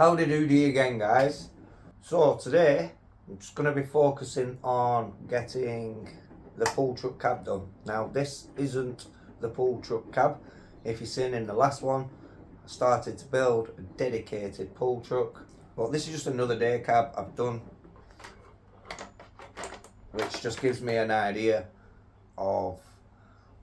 Howdy doody again, guys. So today I'm just going to be focusing on getting the pull truck cab done. Now this isn't the pull truck cab. If you've seen in the last one, I started to build a dedicated pull truck, but this is just another day cab I've done, which just gives me an idea of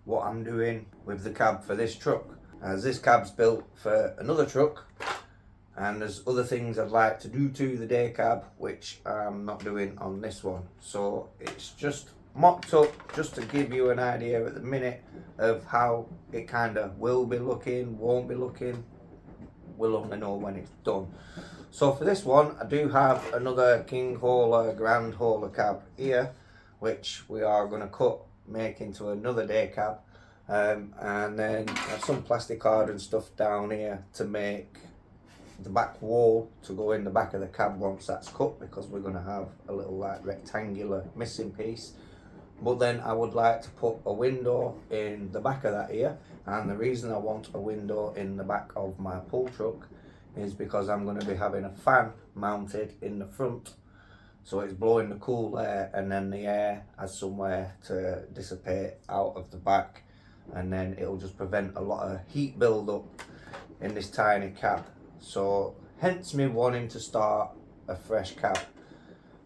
what I'm doing with the cab for this truck, as this cab's built for another truck and there's other things I'd like to do to the day cab which I'm not doing on this one. So it's just mocked up just to give you an idea at the minute of how it kind of will be looking, won't be looking. We'll only know when it's done. So for this one I do have another king hauler, grand hauler cab here, which we are going to cut, make into another day cab, and then have some plastic card and stuff down here to make the back wall to go in the back of the cab once that's cut, because we're going to have a little like rectangular missing piece. But then I would like to put a window in the back of that here, and the reason I want a window in the back of my pull truck is because I'm going to be having a fan mounted in the front, so it's blowing the cool air and then the air has somewhere to dissipate out of the back, and then it'll just prevent a lot of heat build up in this tiny cab. So hence me wanting to start a fresh cab.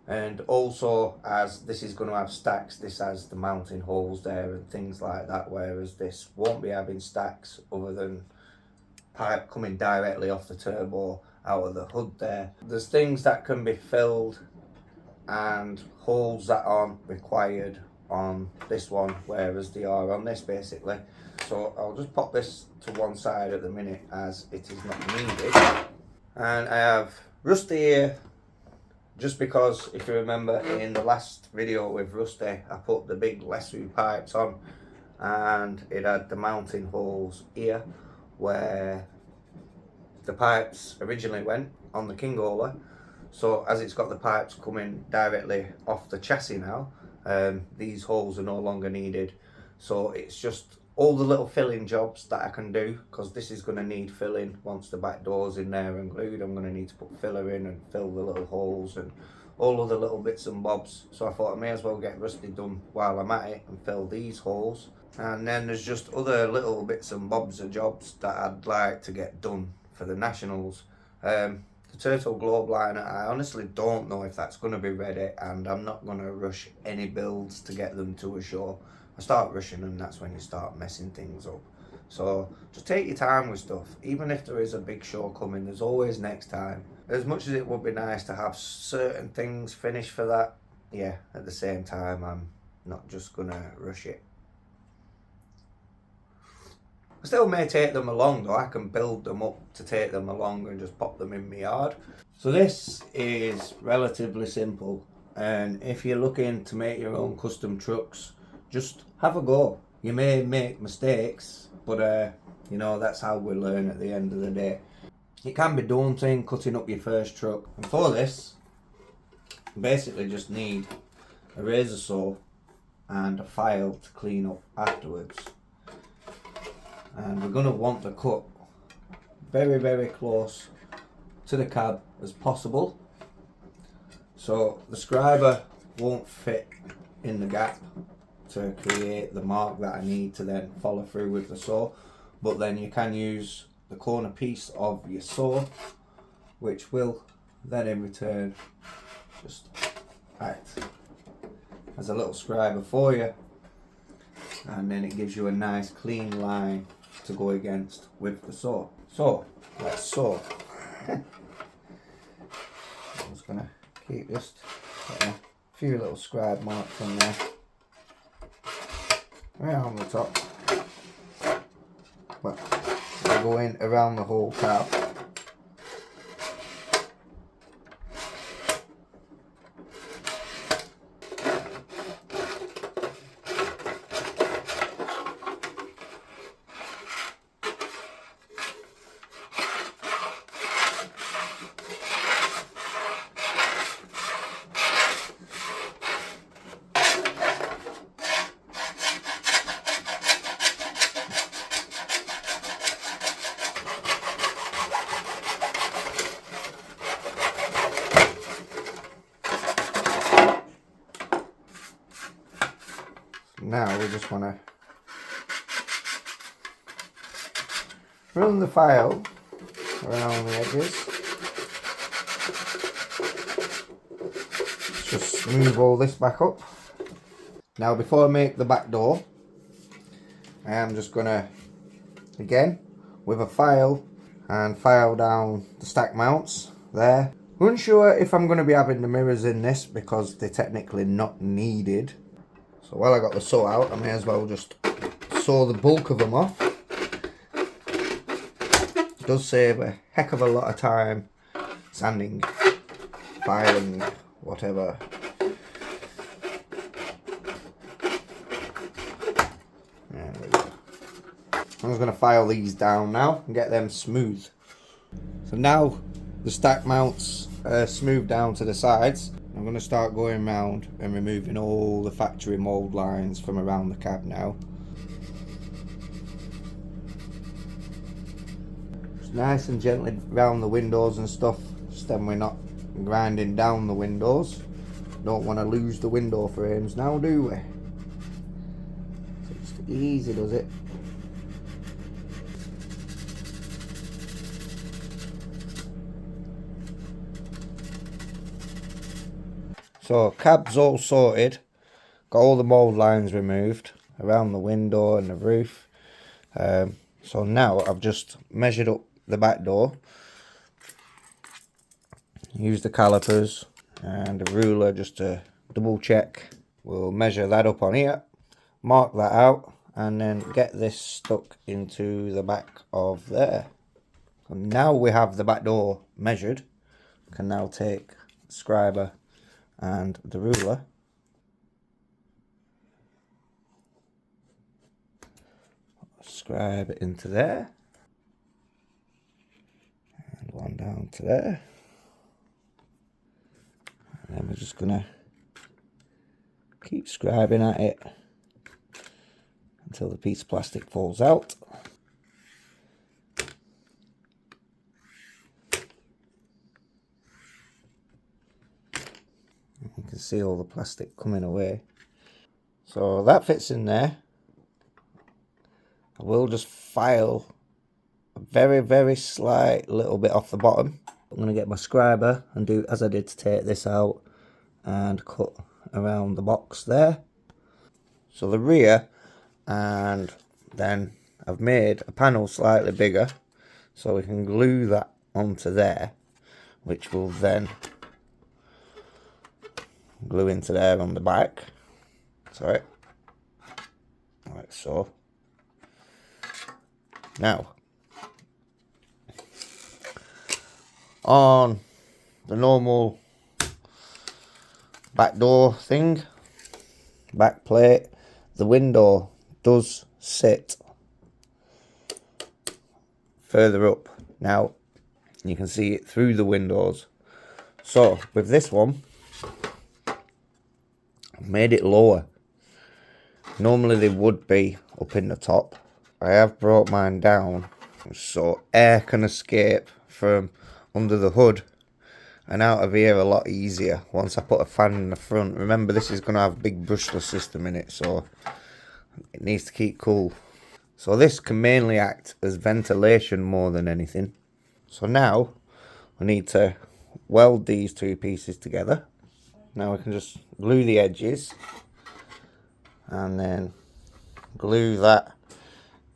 And also, as this is going to have stacks, this has the mounting holes there and things like that, whereas this won't be having stacks other than pipe coming directly off the turbo out of the hood there. There's things that can be filled and holes that aren't required on this one, whereas they are on this basically. So I'll just pop this to one side at the minute as it is not needed. And I have Rusty here, just because if you remember in the last video with Rusty, I put the big lasso pipes on and it had the mounting holes here where the pipes originally went on the king hauler. So as it's got the pipes coming directly off the chassis now, these holes are no longer needed. So it's just all the little filling jobs that I can do, because this is going to need filling once the back door's in there and glued. I'm going to need to put filler in and fill the little holes and all other little bits and bobs. So I thought I may as well get Rusty done while I'm at it and fill these holes. And then there's just other little bits and bobs of jobs that I'd like to get done for the nationals. The Turtle Globeliner, I honestly don't know if that's going to be ready, and I'm not going to rush any builds to get them to a show. I start rushing and that's when you start messing things up. So just take your time with stuff. Even if there is a big show coming, there's always next time. As much as it would be nice to have certain things finished for that, yeah, at the same time I'm not just going to rush it. I still may take them along though. I can build them up to take them along and just pop them in my yard. So this is relatively simple, and if you're looking to make your own custom trucks, just have a go. You may make mistakes, but you know, that's how we learn at the end of the day. It can be daunting cutting up your first truck, and for this you basically just need a razor saw and a file to clean up afterwards. And we're going to want to cut very, very close to the cab as possible, so the scriber won't fit in the gap to create the mark that I need to then follow through with the saw. But then you can use the corner piece of your saw, which will then in return just act as a little scriber for you, and then it gives you a nice clean line to go against with the saw. So let's saw. I'm just gonna keep just a few little scribe marks on there, right on the top, but we're going around the whole cab. Now we just want to run the file around the edges. Just smooth all this back up. Now before I make the back door, I am just going to, again, with a file, and file down the stack mounts there. Unsure if I'm going to be having the mirrors in this because they're technically not needed. So while I got the saw out, I may as well just saw the bulk of them off. It does save a heck of a lot of time sanding, filing, whatever. There we go. I'm just going to file these down now and get them smooth. So now the stack mounts are smooth down to the sides. I'm going to start going around and removing all the factory mould lines from around the cab now. Just nice and gently round the windows and stuff, just then we're not grinding down the windows. Don't want to lose the window frames now, do we? So just easy does it. So cab's all sorted, got all the mould lines removed around the window and the roof. So now I've just measured up the back door, used the calipers and a ruler just to double check. We'll measure that up on here, mark that out, and then get this stuck into the back of there. So now we have the back door measured, we can now take the scriber and the ruler, scribe it into there, and one down to there, and then we're just gonna keep scribing at it until the piece of plastic falls out. You can see all the plastic coming away. So that fits in there. I will just file a very, very slight little bit off the bottom. I'm going to get my scriber and do as I did to take this out and cut around the box there. So the rear, and then I've made a panel slightly bigger so we can glue that onto there, which will then glue into there on the back. Sorry, like so. Now on the normal back door thing, back plate, the window does sit further up. Now you can see it through the windows. So with this one, I've made it lower. Normally they would be up in the top. I have brought mine down so air can escape from under the hood and out of here a lot easier once I put a fan in the front. Remember, this is going to have a big brushless system in it, so it needs to keep cool. So this can mainly act as ventilation more than anything. So now we need to weld these two pieces together. Now we can just glue the edges and then glue that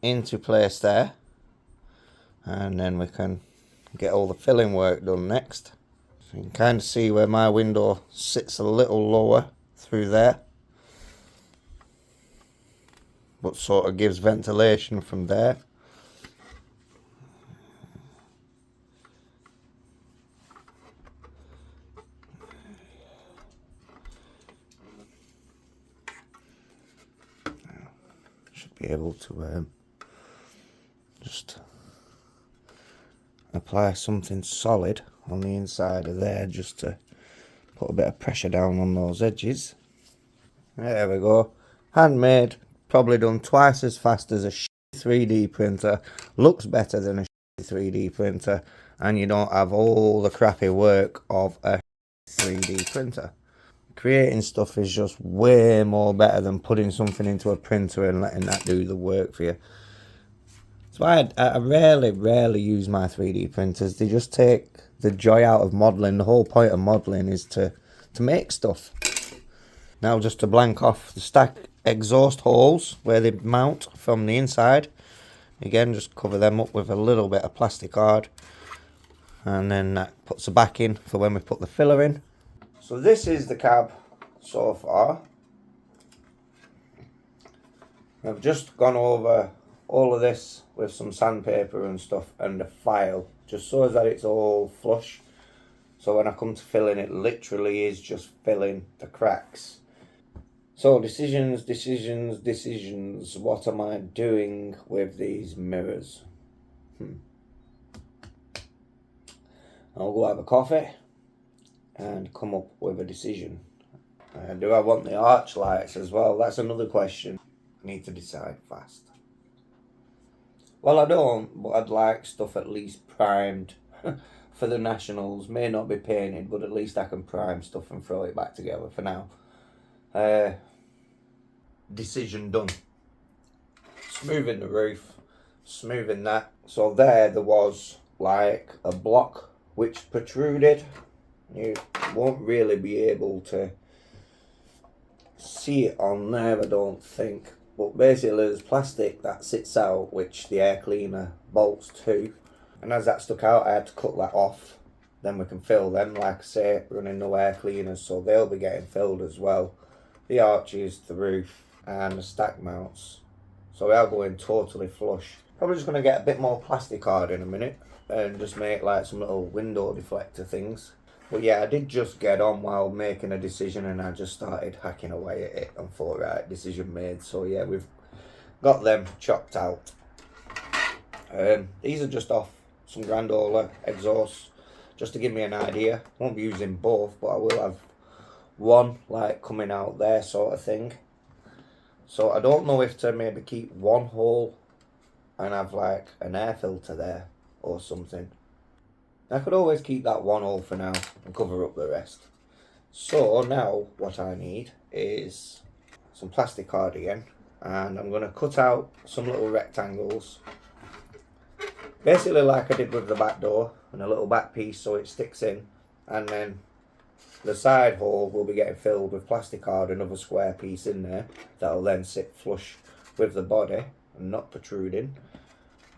into place there, and then we can get all the filling work done next. So you can kind of see where my window sits a little lower through there, but sort of gives ventilation from there. Should be able to just apply something solid on the inside of there just to put a bit of pressure down on those edges. There we go. Handmade, probably done twice as fast as a 3D printer. Looks better than a 3D printer, and you don't have all the crappy work of a 3D printer. Creating stuff is just way more better than putting something into a printer and letting that do the work for you. That's why I rarely use my 3D printers. They just take the joy out of modelling. The whole point of modelling is to make stuff. Now just to blank off the stack exhaust holes where they mount from the inside. Again, just cover them up with a little bit of plastic card. And then that puts the back in for when we put the filler in. So this is the cab so far. I've just gone over all of this with some sandpaper and stuff and a file, just so that it's all flush. So when I come to filling, it literally is just filling the cracks. So decisions. What am I doing with these mirrors? I'll go have a coffee and come up with a decision. Do I want the arch lights as well? That's another question. I need to decide fast. Well, I don't, but I'd like stuff at least primed for the Nationals. May not be painted, but at least I can prime stuff and throw it back together for now. Decision done. Smoothing the roof, smoothing that. So there was like a block which protruded. You won't really be able to see it on there, I don't think. But basically there's plastic that sits out, which the air cleaner bolts to. And as that stuck out, I had to cut that off. Then we can fill them, like I say, running no air cleaners, so they'll be getting filled as well. The arches, the roof, and the stack mounts. So we are going totally flush. Probably just going to get a bit more plastic card in a minute and just make like some little window deflector things. But yeah, I did just get on while making a decision and I just started hacking away at it and thought, right, decision made. So yeah, we've got them chopped out. These are just off some Grandola exhausts, just to give me an idea. I won't be using both, but I will have one like coming out there sort of thing. So I don't know if to maybe keep one hole and have like an air filter there or something. I could always keep that one hole for now and cover up the rest. So now what I need is some plastic card again, and I'm going to cut out some little rectangles, basically like I did with the back door, and a little back piece so it sticks in, and then the side hole will be getting filled with plastic card, another square piece in there that'll then sit flush with the body and not protruding.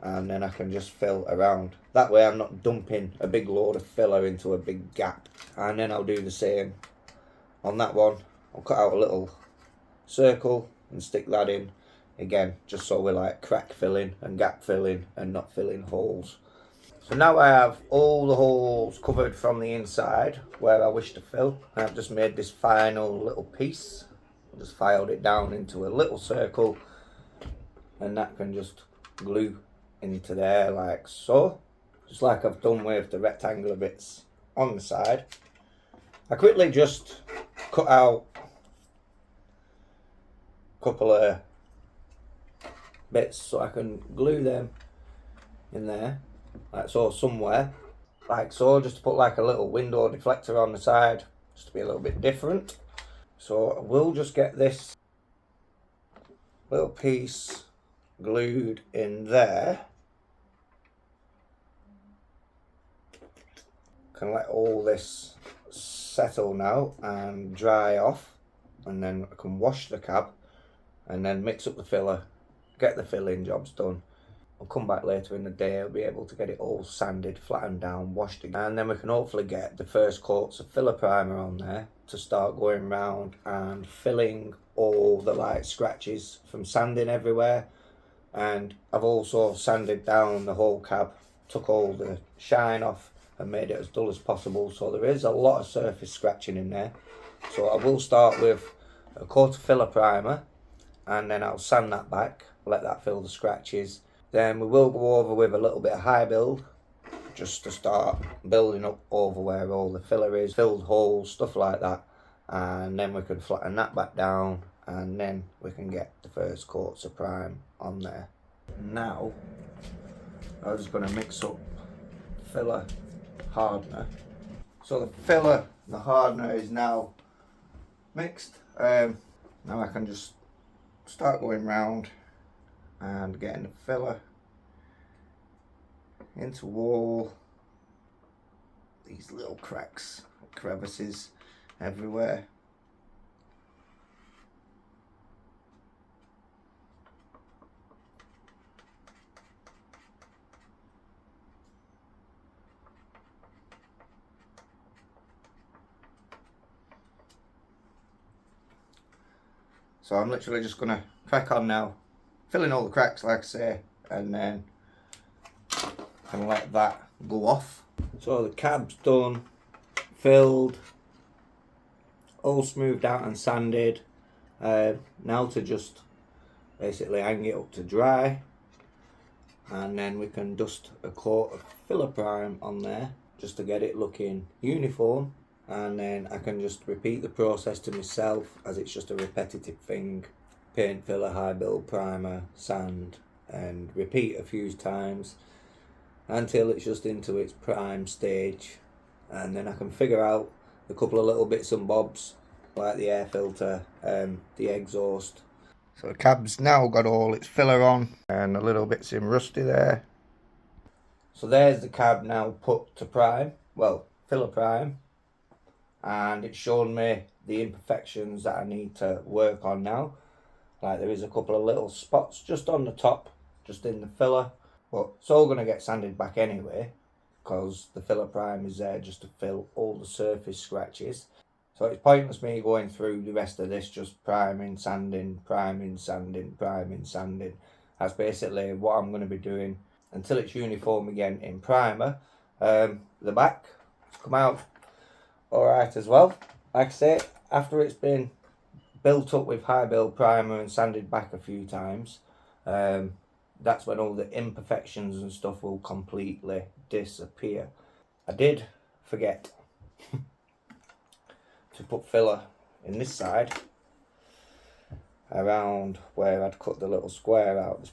And then I can just fill around. That way I'm not dumping a big load of filler into a big gap. And then I'll do the same on that one. I'll cut out a little circle and stick that in again, just so we're like crack filling and gap filling and not filling holes. So now I have all the holes covered from the inside where I wish to fill. I've just made this final little piece. Just filed it down into a little circle, and that can just glue into there like so, just like I've done with the rectangular bits on the side. I quickly just cut out a couple of bits so I can glue them in there like so somewhere, like so, just to put like a little window deflector on the side, just to be a little bit different. So we'll just get this little piece glued in there. Can let all this settle now and dry off, and then I can wash the cab and then mix up the filler, get the filling jobs done. I'll come back later in the day, I'll be able to get it all sanded, flattened down, washed again, and then we can hopefully get the first coats of filler primer on there to start going around and filling all the light scratches from sanding everywhere. And I've also sanded down the whole cab, took all the shine off and made it as dull as possible, so there is a lot of surface scratching in there. So I will start with a coat of filler primer, and then I'll sand that back, let that fill the scratches. Then we will go over with a little bit of high build, just to start building up over where all the filler is, filled holes, stuff like that. And then we can flatten that back down, and then we can get the first coats of prime on there. Now, I'm just going to mix up filler hardener. So the filler, the hardener is now mixed. Now I can just start going round and getting the filler into all these little cracks, crevices everywhere. So I'm literally just going to crack on now, fill in all the cracks like I say, and then can let that go off. So the cab's done, filled, all smoothed out and sanded. Now to just basically hang it up to dry, and then we can dust a coat of filler prime on there just to get it looking uniform. And then I can just repeat the process to myself, as it's just a repetitive thing. Paint, filler, high build, primer, sand, and repeat a few times until it's just into its prime stage. And then I can figure out a couple of little bits and bobs like the air filter, the exhaust. So the cab's now got all its filler on and a little bits in rusty there. So there's the cab now put to prime, well, filler prime. And it's shown me the imperfections that I need to work on now. Like there is a couple of little spots just on the top, just in the filler, but it's all going to get sanded back anyway, because the filler prime is there just to fill all the surface scratches. So it's pointless me going through the rest of this just priming, sanding, priming, sanding, priming, sanding. That's basically what I'm going to be doing until it's uniform again in primer. The back has come out alright as well. Like I say, after it's been built up with high build primer and sanded back a few times, that's when all the imperfections and stuff will completely disappear. I did forget to put filler in this side around where I'd cut the little square out. It's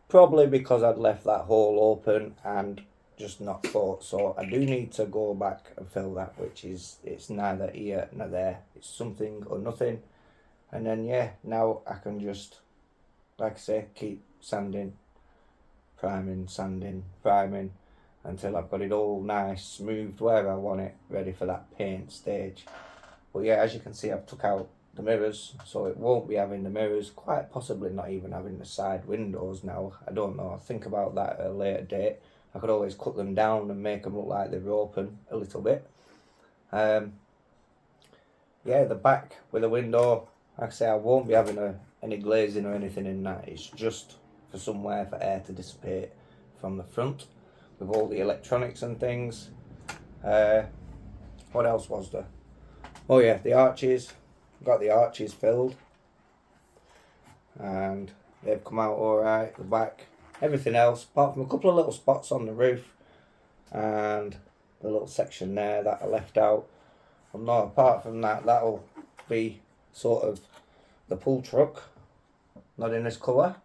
probably because I'd left that hole open and just not thought. So I do need to go back and fill that, which is, it's neither here nor there. It's something or nothing. And then yeah, now I can just, like I say, keep sanding, priming, sanding, priming until I've got it all nice, smoothed where I want it, ready for that paint stage. But yeah, as you can see, I've took out the mirrors, so it won't be having the mirrors, quite possibly not even having the side windows now. I don't know, I'll think about that at a later date. I could always cut them down and make them look like they're open a little bit. Yeah, the back with the window, like I say, I won't be having any glazing or anything in that. It's just for somewhere for air to dissipate from the front with all the electronics and things. What else was there? Oh yeah, the arches. Got the arches filled and they've come out alright. The back, everything else apart from a couple of little spots on the roof and the little section there that I left out. Apart from that, that'll be sort of the pull truck, not in this colour.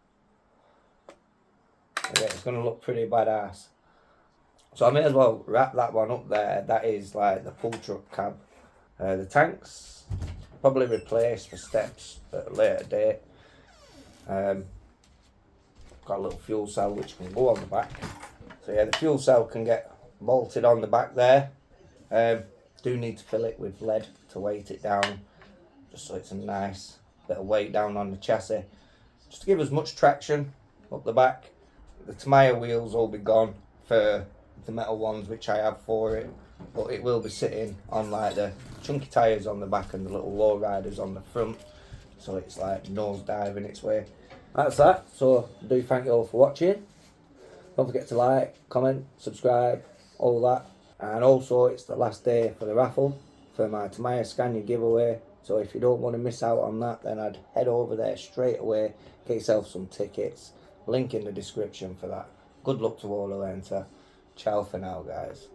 Yeah, it's going to look pretty badass. So I may as well wrap that one up there. That is like the pull truck cab. The tanks probably replaced for steps at a later date. Got a little fuel cell which can go on the back. So yeah, the fuel cell can get bolted on the back there. Do need to fill it with lead to weight it down, just so it's a nice bit of weight down on the chassis, just to give us much traction up the back. The Tamiya wheels will be gone for the metal ones which I have for it, but it will be sitting on like the chunky tyres on the back and the little low riders on the front, so it's like nose diving its way. That's that. So I do thank you all for watching. Don't forget to like, comment, subscribe, all that. And also it's the last day for the raffle for my Tamiya Scania giveaway, so if you don't want to miss out on that, then I'd head over there straight away, get yourself some tickets. Link in the description for that. Good luck to all who enter. Ciao for now, guys.